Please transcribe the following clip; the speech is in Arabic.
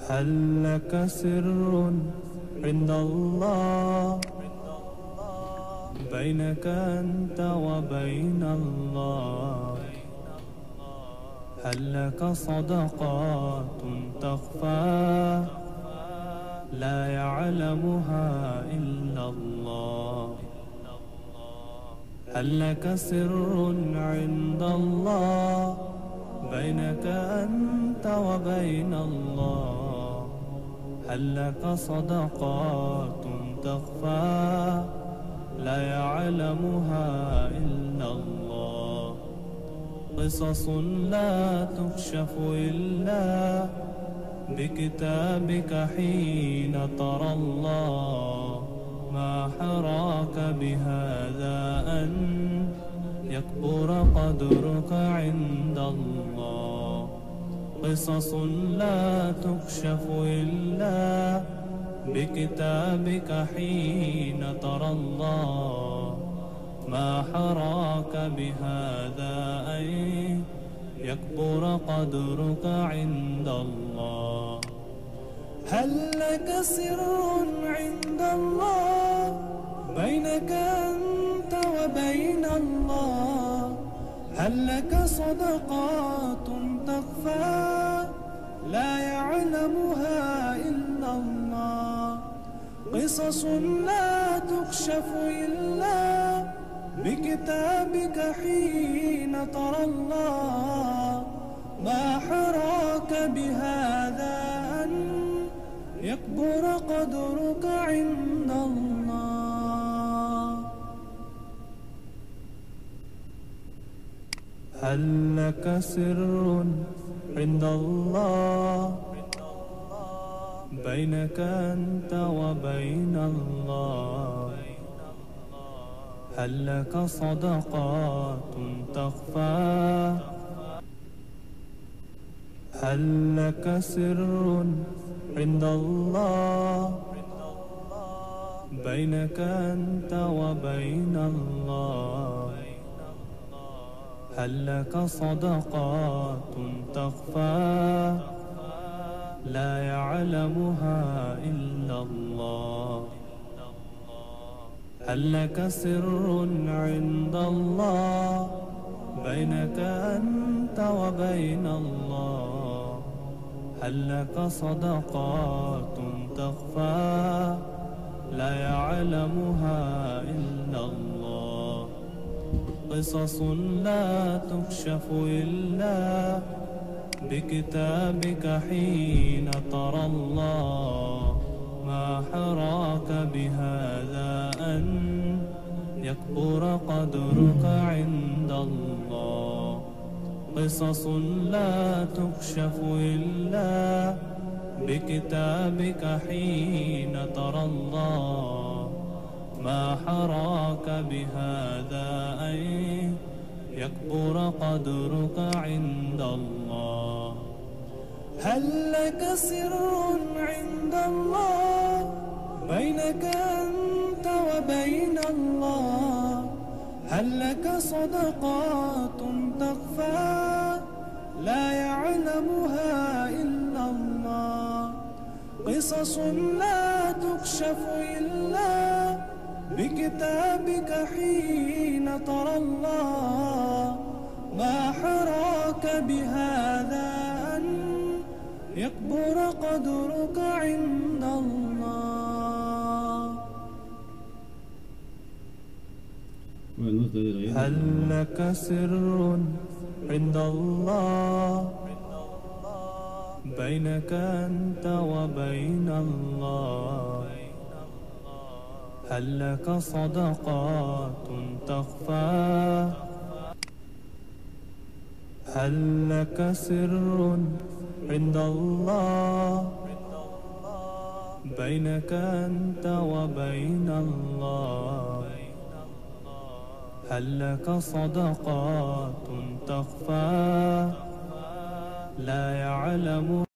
هل لك سر عند الله بينك أنت وبين الله؟ هل لك صدقات تخفى لا يعلمها إلا الله؟ هل لك سر عند الله بينك أنت وبين الله؟ هل لك صدقات تخفى لا يعلمها إلا الله؟ قصص لا تكشف إلا بكتابك حين ترى الله. ما حراك بهذا أن يكبر قدرك عند الله؟ قصص لا تكشف إلا بكتابك حين ترى الله. ما حراك بهذا أن يكبر قدرك عند الله؟ هل لك سر عند الله بينك أنت وبين الله؟ هل لك صدقات تخفى لا يعلمها إلا الله؟ قصص لا تكشف إلا بكتابك حين ترى الله. ما حراك بهذا أن يكبر قدرك عند الله؟ هل لك سر عند الله بينك أنت وبين الله؟ هل لك صدقات تخفى؟ هل لك سر عند الله بينك أنت وبين الله؟ هل لك صدقات تخفى لا يعلمها إلا الله؟ هل لك سر عند الله بينك أنت وبين الله؟ هل لك صدقات تخفى لا يعلمها إلا الله؟ قصص لا تكشف إلا بكتابك حين ترى الله. ما حراك بهذا أن يكبر قدرك عند الله؟ قصص لا تكشف إلا بكتابك حين ترى الله. ما حراك بهذا أن يكبر قدرك عند الله؟ هل لك سر عند الله بينك أنت وبين الله؟ هل لك صدقات تخفى لا يعلمها إلا الله؟ قصص لا تكشف إلا بكتابك حين ترى الله. ما حراك بهذا أن يكبر قدرك عند الله؟ هل لك سر عند الله بينك أنت وبين الله؟ هل لك صدقات تخفى؟ هل لك سر عند الله بينك أنت وبين الله؟ هل لك صدقات تخفى لا يعلم